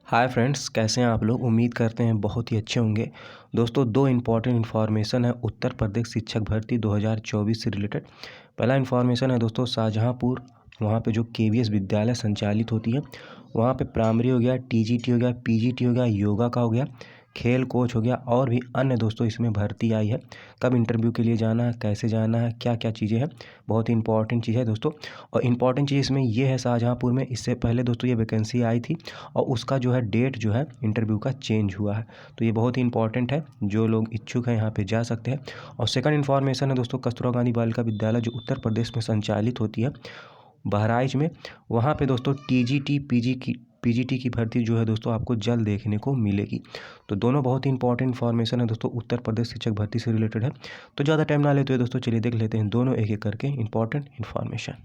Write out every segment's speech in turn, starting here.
Hi friends, कैसे हैं आप लोग। उम्मीद करते हैं बहुत ही अच्छे होंगे। दोस्तों, दो इम्पॉर्टेंट इन्फॉर्मेशन है उत्तर प्रदेश शिक्षक भर्ती 2024 से रिलेटेड। पहला इन्फॉर्मेशन है दोस्तों, शाहजहांपुर वहाँ पे जो केवीएस विद्यालय संचालित होती है, वहाँ पे प्राइमरी हो गया, टीजीटी हो गया, पीजीटी हो गया, योगा का हो गया, खेल कोच हो गया और भी अन्य दोस्तों इसमें भर्ती आई है। कब इंटरव्यू के लिए जाना है, कैसे जाना है, क्या क्या चीज़ें हैं, बहुत ही इंपॉर्टेंट चीज़ है दोस्तों। और इम्पॉर्टेंट चीज़ इसमें ये है, शाहजहांपुर में इससे पहले दोस्तों ये वैकेंसी आई थी और उसका जो है डेट जो है इंटरव्यू का चेंज हुआ है। तो ये बहुत ही इंपॉर्टेंट है, जो लोग इच्छुक हैं यहाँ पे जा सकते हैं। और सेकंड इन्फॉर्मेशन है दोस्तों, कस्तूरबा गांधी बालिका विद्यालय जो उत्तर प्रदेश में संचालित होती है बहराइच में, वहाँ पे दोस्तों पीजीटी की भर्ती जो है दोस्तों आपको जल्द देखने को मिलेगी। तो दोनों बहुत ही इंपॉर्टेंट इन्फॉर्मेशन है दोस्तों, उत्तर प्रदेश शिक्षक भर्ती से रिलेटेड है। तो ज़्यादा टाइम ना लेते हुए दोस्तों चलिए देख लेते हैं दोनों एक एक करके इंपॉर्टेंट इन्फॉर्मेशन।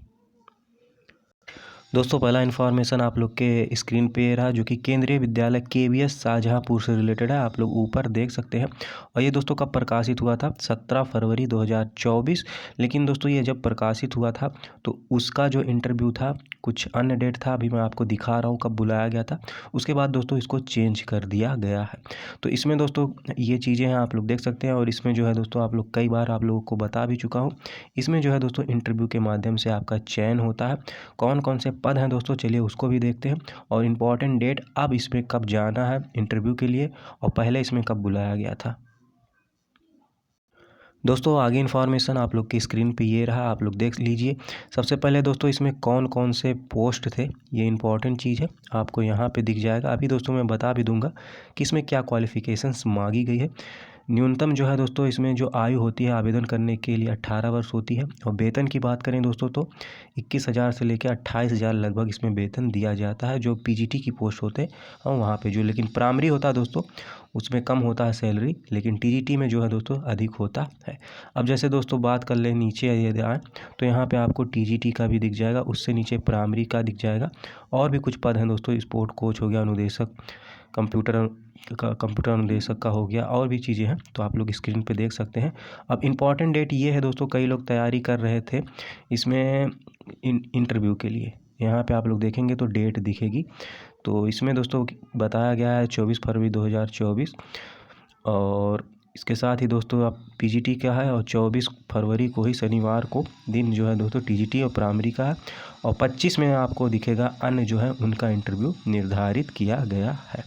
दोस्तों, पहला इन्फॉर्मेशन आप लोग के स्क्रीन पे ये रहा, जो कि केंद्रीय विद्यालय केवीएस शाहजहांपुर से रिलेटेड है। आप लोग ऊपर देख सकते हैं। और ये दोस्तों कब प्रकाशित हुआ था, 17 फरवरी 2024। लेकिन दोस्तों ये जब प्रकाशित हुआ था तो उसका जो इंटरव्यू था कुछ अन्य डेट था, अभी मैं आपको दिखा रहा हूँ कब बुलाया गया था। उसके बाद दोस्तों इसको चेंज कर दिया गया है। तो इसमें दोस्तों ये चीज़ें हैं, आप लोग देख सकते हैं। और इसमें जो है दोस्तों आप लोग कई बार आप लोगों को बता भी चुका हूँ, इसमें जो है दोस्तों इंटरव्यू के माध्यम से आपका चयन होता है। कौन कौन से पद हैं दोस्तों, चलिए उसको भी देखते हैं। और इम्पॉर्टेंट डेट, अब इसमें कब जाना है इंटरव्यू के लिए और पहले इसमें कब बुलाया गया था। दोस्तों आगे इन्फॉर्मेशन आप लोग की स्क्रीन पे ये रहा, आप लोग देख लीजिए। सबसे पहले दोस्तों इसमें कौन कौन से पोस्ट थे, ये इंपॉर्टेंट चीज़ है, आपको यहाँ पे दिख जाएगा। अभी दोस्तों मैं बता भी दूंगा कि इसमें क्या क्वालिफ़िकेशंस मांगी गई है। न्यूनतम जो है दोस्तों इसमें जो आयु होती है आवेदन करने के लिए 18 वर्ष होती है। और वेतन की बात करें दोस्तों तो 21,000 से लेकर 28,000 लगभग इसमें वेतन दिया जाता है, जो पीजीटी की पोस्ट होते हैं। और वहाँ पे जो लेकिन प्राइमरी होता है दोस्तों उसमें कम होता है सैलरी, लेकिन टीजीटी में जो है दोस्तों अधिक होता है। अब जैसे दोस्तों बात कर लें नीचे यदि आए तो यहाँ पे आपको टीजीटी का भी दिख जाएगा, उससे नीचे प्राइमरी का दिख जाएगा। और भी कुछ पद हैं दोस्तों, स्पोर्ट कोच हो गया, अनुदेशक कंप्यूटर अनुदेशक का हो गया, और भी चीज़ें हैं तो आप लोग स्क्रीन पे देख सकते हैं। अब इम्पॉर्टेंट डेट ये है दोस्तों, कई लोग तैयारी कर रहे थे इसमें इंटरव्यू के लिए, यहाँ पे आप लोग देखेंगे तो डेट दिखेगी। तो इसमें दोस्तों बताया गया है 24 फरवरी 2024। और इसके साथ ही दोस्तों आप पीजीटी का है, और 24 फरवरी को ही शनिवार को दिन जो है दोस्तों टीजीटी और प्राइमरी का है। और 25 में आपको दिखेगा अन्य जो है उनका इंटरव्यू निर्धारित किया गया है।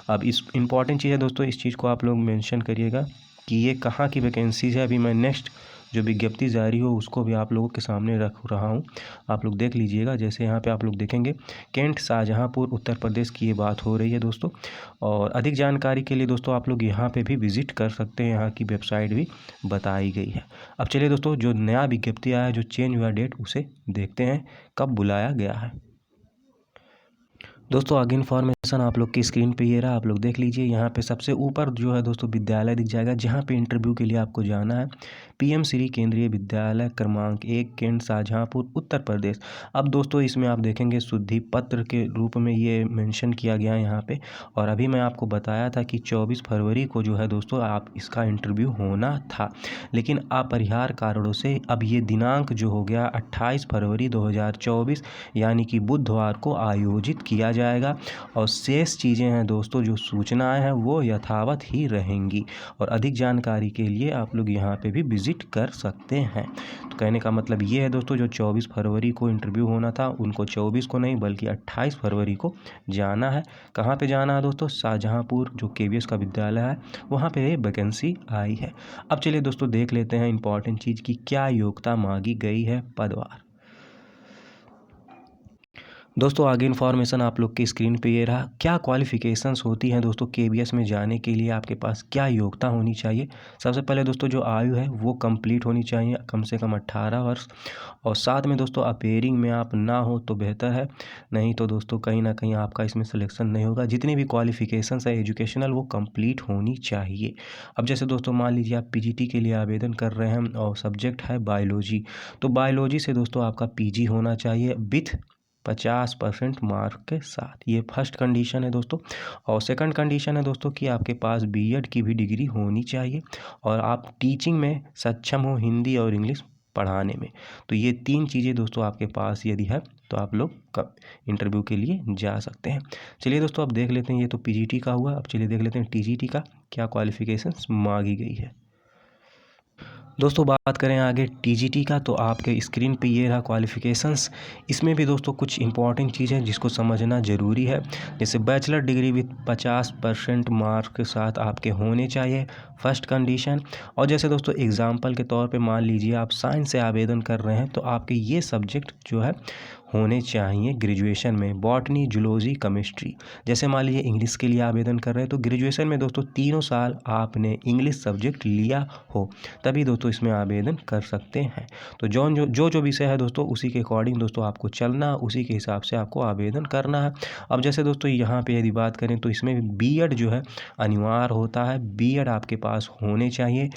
अब इस इम्पॉर्टेंट चीज़ है दोस्तों, इस चीज़ को आप लोग मेंशन करिएगा कि ये कहाँ की वैकेंसीज है। अभी मैं नेक्स्ट जो विज्ञप्ति जारी हो उसको भी आप लोगों के सामने रख रहा हूँ, आप लोग देख लीजिएगा। जैसे यहाँ पे आप लोग देखेंगे कैंट शाहजहांपुर उत्तर प्रदेश की ये बात हो रही है दोस्तों। और अधिक जानकारी के लिए दोस्तों आप लोग यहाँ पे भी विज़िट कर सकते हैं, यहाँ की वेबसाइट भी बताई गई है। अब चलिए दोस्तों, जो नया विज्ञप्ति आया है, जो चेंज हुआ डेट, उसे देखते हैं कब बुलाया गया है। दोस्तों आगे इन्फॉर्मेशन आप लोग की स्क्रीन पे ये रहा, आप लोग देख लीजिए। यहाँ पे सबसे ऊपर जो है दोस्तों विद्यालय दिख जाएगा जहाँ पे इंटरव्यू के लिए आपको जाना है। पीएम श्री केंद्रीय विद्यालय क्रमांक 1 कैंट शाहजहांपुर उत्तर प्रदेश। अब दोस्तों इसमें आप देखेंगे शुद्धि पत्र के रूप में ये मेंशन किया गया है यहाँ पे। और अभी मैं आपको बताया था कि 24 फरवरी को जो है दोस्तों आप इसका इंटरव्यू होना था, लेकिन अपरिहार्य कारणों से अब ये दिनांक जो हो गया 28 फरवरी 2024 यानी कि बुधवार को आयोजित किया जाएगा। और शेष चीज़ें हैं दोस्तों, जो सूचनाएं हैं वो यथावत ही रहेंगी। और अधिक जानकारी के लिए आप लोग यहाँ पे भी विजिट कर सकते हैं। तो कहने का मतलब ये है दोस्तों, जो 24 फरवरी को इंटरव्यू होना था उनको 24 को नहीं बल्कि 28 फरवरी को जाना है। कहाँ पे जाना है दोस्तों, शाहजहांपुर जो केवीएस का विद्यालय है वहाँ पे वैकेंसी आई है। अब चलिए दोस्तों देख लेते हैं इंपॉर्टेंट चीज़ की क्या योग्यता मांगी गई है पदवार। दोस्तों आगे इन्फॉर्मेशन आप लोग की स्क्रीन पे ये रहा, क्या क्वालिफ़िकेशंस होती हैं दोस्तों केवीएस में जाने के लिए, आपके पास क्या योग्यता होनी चाहिए। सबसे पहले दोस्तों जो आयु है वो कंप्लीट होनी चाहिए, कम से कम 18 वर्ष। और साथ में दोस्तों अपेयरिंग में आप ना हो तो बेहतर है, नहीं तो दोस्तों कहीं ना कहीं आपका इसमें सिलेक्शन नहीं होगा। जितनी भी क्वालिफ़िकेशंस है एजुकेशनल वो कंप्लीट होनी चाहिए। अब जैसे दोस्तों मान लीजिए आप पीजीटी के लिए आवेदन कर रहे हैं और सब्जेक्ट है बायोलॉजी, तो बायोलॉजी से दोस्तों आपका पीजी होना चाहिए विथ 50% मार्क के साथ। ये फर्स्ट कंडीशन है दोस्तों। और सेकंड कंडीशन है दोस्तों कि आपके पास बीएड की भी डिग्री होनी चाहिए और आप टीचिंग में सक्षम हो, हिंदी और इंग्लिश पढ़ाने में। तो ये 3 चीज़ें दोस्तों आपके पास यदि है तो आप लोग कब इंटरव्यू के लिए जा सकते हैं। चलिए दोस्तों अब देख लेते हैं, ये तो पीजीटी का हुआ। अब चलिए देख लेते हैं टीजीटी का क्या क्वालिफ़िकेशंस मांगी गई है। दोस्तों बात करें आगे टीजीटी का, तो आपके स्क्रीन पे ये रहा क्वालिफ़िकेशंस। इसमें भी दोस्तों कुछ इंपॉर्टेंट चीज़ है जिसको समझना ज़रूरी है। जैसे बैचलर डिग्री विथ 50% मार्क के साथ आपके होने चाहिए, फर्स्ट कंडीशन। और जैसे दोस्तों एग्जाम्पल के तौर पे मान लीजिए आप साइंस से आवेदन कर रहे हैं, तो आपके ये सब्जेक्ट जो है होने चाहिए ग्रेजुएशन में, बॉटनी, जूलॉजी, केमिस्ट्री। जैसे मान लीजिए इंग्लिश के लिए आवेदन कर रहे हैं, तो ग्रेजुएशन में दोस्तों तीनों साल आपने इंग्लिश सब्जेक्ट लिया हो, तभी दोस्तों इसमें आवेदन कर सकते हैं। तो जो विषय है दोस्तों उसी के अकॉर्डिंग दोस्तों आपको चलना, उसी के हिसाब से आपको आवेदन करना है। अब जैसे दोस्तों यहाँ पे यदि बात करें तो इसमें बीएड जो है अनिवार्य होता है, बीएड आपके पास होने चाहिए।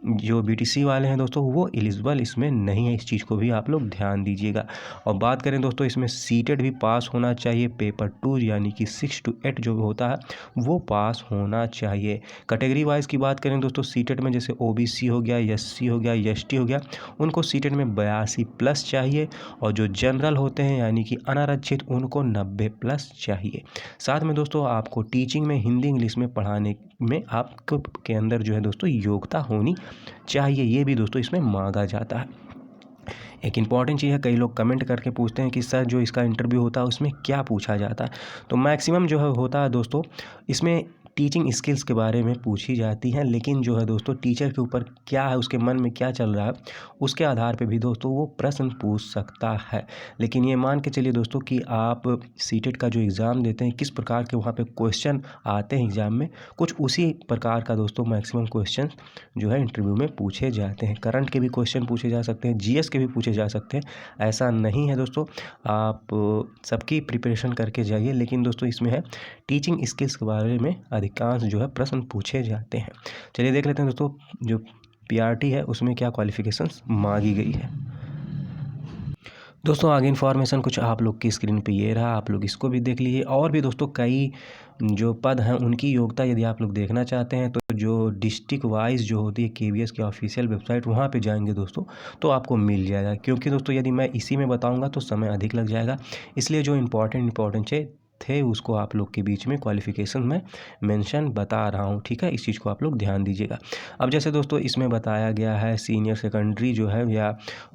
जो बीटीसी वाले हैं दोस्तों वो एलिजिबल इसमें नहीं है, इस चीज़ को भी आप लोग ध्यान दीजिएगा। और बात करें दोस्तों इसमें सीटेट भी पास होना चाहिए, पेपर 2 यानी कि 6 to 8 जो होता है वो पास होना चाहिए। कैटेगरी वाइज की बात करें दोस्तों, सीटेट में जैसे ओबीसी हो गया, एससी हो गया, एसटी हो गया, उनको सीटेट में 82+ चाहिए। और जो जनरल होते हैं यानी कि अनारक्षित, उनको 90+ चाहिए। साथ में दोस्तों आपको टीचिंग में हिंदी इंग्लिश में पढ़ाने में आपको के अंदर जो है दोस्तों योग्यता होनी चाहिए, ये भी दोस्तों इसमें मांगा जाता है। एक इम्पॉर्टेंट चीज़ है, कई लोग कमेंट करके पूछते हैं कि सर जो इसका इंटरव्यू होता है उसमें क्या पूछा जाता है। तो मैक्सिमम जो है होता है दोस्तों इसमें टीचिंग स्किल्स के बारे में पूछी जाती हैं, लेकिन जो है दोस्तों टीचर के ऊपर क्या है, उसके मन में क्या चल रहा है, उसके आधार पे भी दोस्तों वो प्रश्न पूछ सकता है। लेकिन ये मान के चलिए दोस्तों कि आप सीटेट का जो एग्ज़ाम देते हैं, किस प्रकार के वहाँ पे क्वेश्चन आते हैं एग्ज़ाम में, कुछ उसी प्रकार का दोस्तों मैक्सिमम क्वेश्चन जो है इंटरव्यू में पूछे जाते हैं। करंट के भी क्वेश्चन पूछे जा सकते हैं, जीएस के भी पूछे जा सकते हैं। ऐसा नहीं है दोस्तों, आप सबकी प्रिपरेशन करके जाइए, लेकिन दोस्तों इसमें है टीचिंग स्किल्स के बारे में अधिकांश जो है प्रश्न पूछे जाते हैं। चलिए देख लेते हैं दोस्तों जो पीआरटी है उसमें क्या क्वालिफ़िकेशंस मांगी गई है। दोस्तों आगे इन्फॉर्मेशन कुछ आप लोग की स्क्रीन पे ये रहा, आप लोग इसको भी देख लीजिए। और भी दोस्तों कई जो पद हैं उनकी योग्यता यदि आप लोग देखना चाहते हैं, तो जो डिस्ट्रिक्ट वाइज जो होती है केवीएस की ऑफिशियल वेबसाइट, वहाँ पे जाएंगे दोस्तों तो आपको मिल जाएगा। क्योंकि दोस्तों यदि मैं इसी में बताऊँगा तो समय अधिक लग जाएगा, इसलिए जो इम्पोर्टेंट थे उसको आप लोग के बीच में क्वालिफ़िकेशन में मेंशन बता रहा हूँ, ठीक है। इस चीज़ को आप लोग ध्यान दीजिएगा। अब जैसे दोस्तों इसमें बताया गया है सीनियर सेकेंडरी जो है या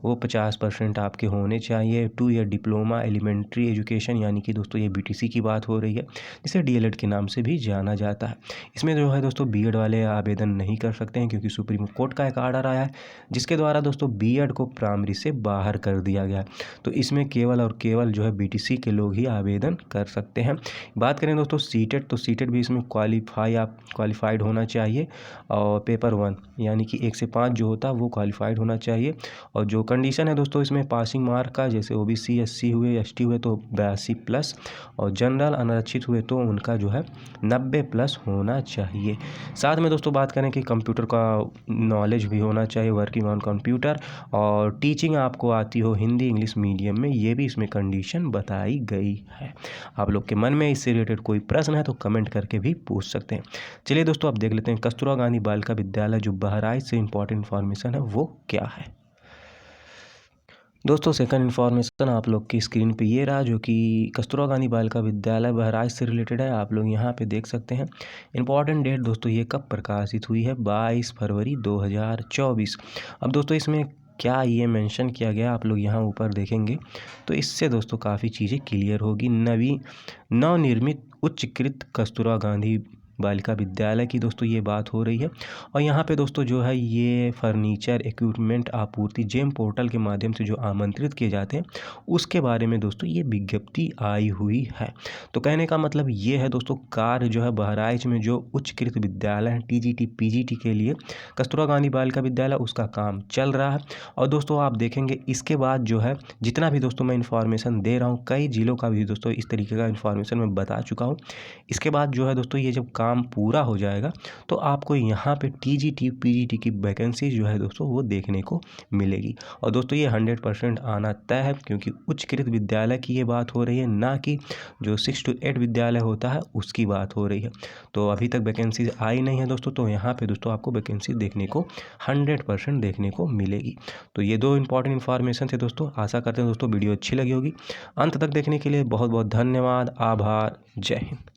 वो 50% आपके होने चाहिए। 2 ईयर डिप्लोमा एलिमेंट्री एजुकेशन यानी कि दोस्तों ये बीटीसी की बात हो रही है, जिसे डीएलएड के नाम से भी जाना जाता है। इसमें जो है दोस्तों बीएड वाले आवेदन नहीं कर सकते हैं, क्योंकि सुप्रीम कोर्ट का एक आर्डर आया है जिसके द्वारा दोस्तों बीएड को प्राइमरी से बाहर कर दिया गया। तो इसमें केवल और केवल जो है बीटीसी के लोग ही आवेदन कर सकते हैं। बात करें दोस्तों सीटेट, तो सीटेट भी इसमें क्वालिफाइड होना चाहिए। और पेपर 1 यानी कि 1 से 5 जो होता है वो क्वालिफाइड होना चाहिए। और जो कंडीशन है दोस्तों इसमें पासिंग मार्क का, जैसे ओबीसी एससी हुए, एसटी हुए तो 82+, और जनरल अनारक्षित हुए तो उनका जो है 90+ होना चाहिए। साथ में दोस्तों बात करें कि कंप्यूटर का नॉलेज भी होना चाहिए, वर्किंग ऑन कंप्यूटर, और टीचिंग आपको आती हो हिंदी इंग्लिश मीडियम में, ये भी इसमें कंडीशन बताई गई है। आप लोग के मन में इससे रिलेटेड कोई प्रश्न है तो कमेंट करके भी पूछ सकते हैं। चलिए दोस्तों अब देख लेते हैं कस्तूरबा गांधी बालिका विद्यालय जो बहराइच से इंपॉर्टेंट इन्फॉर्मेशन है वो क्या है। दोस्तों सेकंड इन्फॉर्मेशन आप लोग की स्क्रीन पे ये रहा, जो कि कस्तूरबा गांधी बालिका विद्यालय बहराइच से रिलेटेड है। आप लोग यहाँ पे देख सकते हैं। इंपॉर्टेंट डेट दोस्तों ये कब प्रकाशित हुई है, 22 फरवरी 2024। अब दोस्तों इसमें क्या ये मेंशन किया गया, आप लोग यहाँ ऊपर देखेंगे तो इससे दोस्तों काफ़ी चीज़ें क्लियर होगी। नवनिर्मित उच्चकृत कस्तूरबा गांधी बालिका विद्यालय की दोस्तों ये बात हो रही है। और यहाँ पे दोस्तों जो है ये फर्नीचर इक्विपमेंट आपूर्ति जेम पोर्टल के माध्यम से जो आमंत्रित किए जाते हैं उसके बारे में दोस्तों ये विज्ञप्ति आई हुई है। तो कहने का मतलब ये है दोस्तों, कार्य जो है बहराइच में जो उच्चकृत विद्यालय है टीजीटी पीजीटी के लिए कस्तूरबा गांधी बालिका विद्यालय, उसका काम चल रहा है। और दोस्तों आप देखेंगे इसके बाद जो है जितना भी दोस्तों मैं इन्फॉर्मेशन दे रहा हूँ, कई जिलों का भी दोस्तों इस तरीके का इन्फॉर्मेशन मैं बता चुका हूँ। इसके बाद जो है दोस्तों ये जब काम काम पूरा हो जाएगा तो आपको यहाँ पे टीजीटी पीजीटी की वैकेंसी जो है दोस्तों वो देखने को मिलेगी। और दोस्तों ये 100% आना तय है, क्योंकि उच्चकृत विद्यालय की ये बात हो रही है, ना कि जो 6 to 8 विद्यालय होता है उसकी बात हो रही है। तो अभी तक वैकेंसी आई नहीं है दोस्तों, तो यहाँ पे दोस्तों आपको वैकेंसी देखने को 100% देखने को मिलेगी। तो ये 2 इंपॉर्टेंट इन्फॉर्मेशन थे दोस्तों। आशा करते हैं दोस्तों वीडियो अच्छी लगी होगी। अंत तक देखने के लिए बहुत बहुत धन्यवाद, आभार, जय हिंद।